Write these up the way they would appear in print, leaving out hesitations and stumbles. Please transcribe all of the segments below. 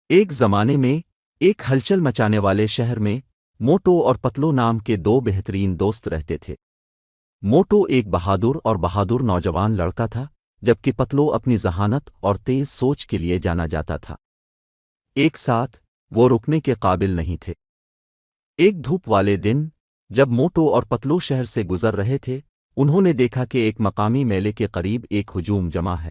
ایک زمانے میں ایک ہلچل مچانے والے شہر میں موٹو اور پتلو نام کے دو بہترین دوست رہتے تھے۔ موٹو ایک بہادر نوجوان لڑکا تھا، جبکہ پتلو اپنی ذہانت اور تیز سوچ کے لیے جانا جاتا تھا۔ ایک ساتھ وہ رکنے کے قابل نہیں تھے۔ ایک دھوپ والے دن جب موٹو اور پتلو شہر سے گزر رہے تھے، انہوں نے دیکھا کہ ایک مقامی میلے کے قریب ایک ہجوم جمع ہے۔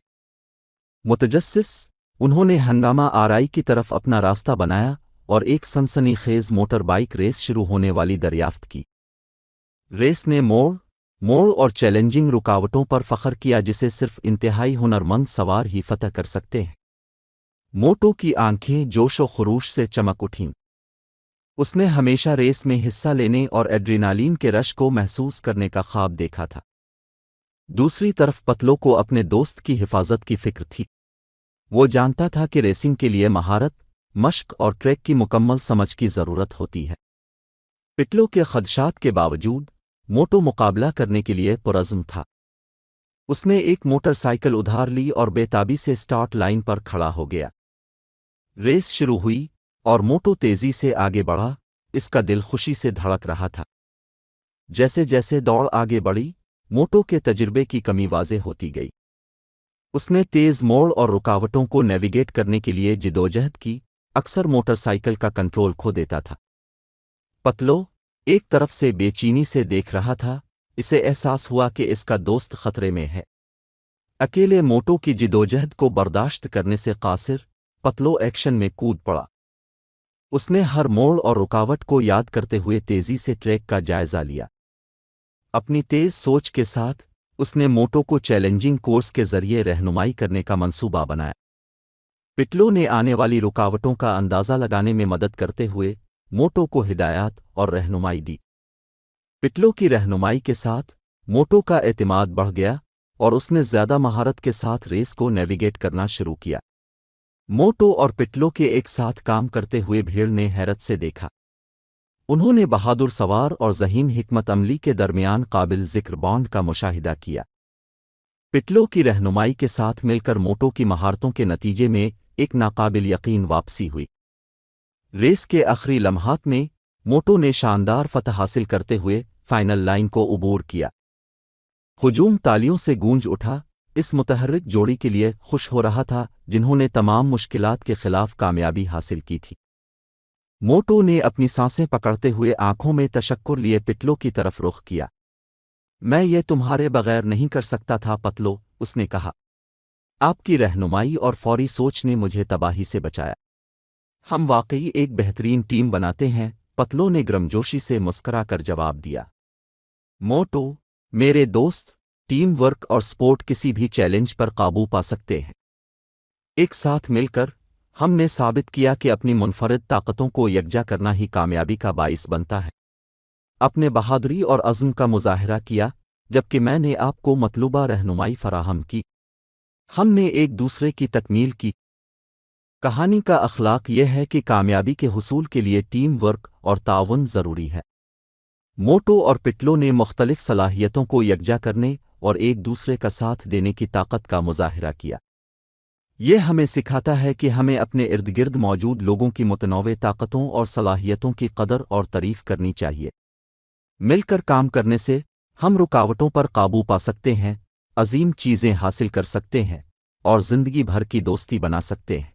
متجسس انہوں نے ہنگامہ آرائی کی طرف اپنا راستہ بنایا اور ایک سنسنی خیز موٹر بائک ریس شروع ہونے والی دریافت کی۔ ریس نے موڑ اور چیلنجنگ رکاوٹوں پر فخر کیا جسے صرف انتہائی ہنرمند سوار ہی فتح کر سکتے ہیں۔ موٹو کی آنکھیں جوش و خروش سے چمک اٹھیں۔ اس نے ہمیشہ ریس میں حصہ لینے اور ایڈرینالین کے رش کو محسوس کرنے کا خواب دیکھا تھا۔ دوسری طرف پتلو کو اپنے دوست کی حفاظت کی فکر تھی۔ وہ جانتا تھا کہ ریسنگ کے لیے مہارت، مشق اور ٹریک کی مکمل سمجھ کی ضرورت ہوتی ہے۔ پتلو کے خدشات کے باوجود موٹو مقابلہ کرنے کے لیے پرعزم تھا۔ اس نے ایک موٹر سائیکل ادھار لی اور بے تابی سے سٹارٹ لائن پر کھڑا ہو گیا۔ ریس شروع ہوئی اور موٹو تیزی سے آگے بڑھا، اس کا دل خوشی سے دھڑک رہا تھا۔ جیسے جیسے دوڑ آگے بڑھی، موٹو کے تجربے کی کمی واضح ہوتی گئی۔ اس نے تیز موڑ اور رکاوٹوں کو نیویگیٹ کرنے کے لیے جدوجہد کی، اکثر موٹر سائیکل کا کنٹرول کھو دیتا تھا۔ پتلو ایک طرف سے بے چینی سے دیکھ رہا تھا، اسے احساس ہوا کہ اس کا دوست خطرے میں ہے۔ اکیلے موٹو کی جدوجہد کو برداشت کرنے سے قاصر، پتلو ایکشن میں کود پڑا۔ اس نے ہر موڑ اور رکاوٹ کو یاد کرتے ہوئے تیزی سے ٹریک کا جائزہ لیا۔ اپنی تیز سوچ کے ساتھ اس نے موٹو کو چیلنجنگ کورس کے ذریعے رہنمائی کرنے کا منصوبہ بنایا۔ پتلو نے آنے والی رکاوٹوں کا اندازہ لگانے میں مدد کرتے ہوئے موٹو کو ہدایات اور رہنمائی دی۔ پتلو کی رہنمائی کے ساتھ موٹو کا اعتماد بڑھ گیا اور اس نے زیادہ مہارت کے ساتھ ریس کو نیویگیٹ کرنا شروع کیا۔ موٹو اور پتلو کے ایک ساتھ کام کرتے ہوئے بھیڑ نے حیرت سے دیکھا۔ انہوں نے بہادر سوار اور ذہین حکمت عملی کے درمیان قابل ذکر بانڈ کا مشاہدہ کیا۔ پتلو کی رہنمائی کے ساتھ مل کر موٹو کی مہارتوں کے نتیجے میں ایک ناقابل یقین واپسی ہوئی۔ ریس کے آخری لمحات میں موٹو نے شاندار فتح حاصل کرتے ہوئے فائنل لائن کو عبور کیا۔ ہجوم تالیوں سے گونج اٹھا، اس متحرک جوڑی کے لیے خوش ہو رہا تھا جنہوں نے تمام مشکلات کے خلاف کامیابی حاصل کی تھی۔ موٹو نے اپنی سانسیں پکڑتے ہوئے آنکھوں میں تشکر لیے پتلو کی طرف رخ کیا۔ میں یہ تمہارے بغیر نہیں کر سکتا تھا پتلو، اس نے کہا۔ آپ کی رہنمائی اور فوری سوچ نے مجھے تباہی سے بچایا۔ ہم واقعی ایک بہترین ٹیم بناتے ہیں، پتلو نے گرمجوشی سے مسکرا کر جواب دیا۔ موٹو، میرے دوست، ٹیم ورک اور سپورٹ کسی بھی چیلنج پر قابو پا سکتے ہیں۔ ایک ساتھ مل کر ہم نے ثابت کیا کہ اپنی منفرد طاقتوں کو یکجا کرنا ہی کامیابی کا باعث بنتا ہے۔ اپنے بہادری اور عزم کا مظاہرہ کیا، جبکہ میں نے آپ کو مطلوبہ رہنمائی فراہم کی۔ ہم نے ایک دوسرے کی تکمیل کی۔ کہانی کا اخلاق یہ ہے کہ کامیابی کے حصول کے لیے ٹیم ورک اور تعاون ضروری ہے۔ موٹو اور پتلو نے مختلف صلاحیتوں کو یکجا کرنے اور ایک دوسرے کا ساتھ دینے کی طاقت کا مظاہرہ کیا۔ یہ ہمیں سکھاتا ہے کہ ہمیں اپنے ارد گرد موجود لوگوں کی متنوع طاقتوں اور صلاحیتوں کی قدر اور تعریف کرنی چاہیے۔ مل کر کام کرنے سے ہم رکاوٹوں پر قابو پا سکتے ہیں، عظیم چیزیں حاصل کر سکتے ہیں اور زندگی بھر کی دوستی بنا سکتے ہیں۔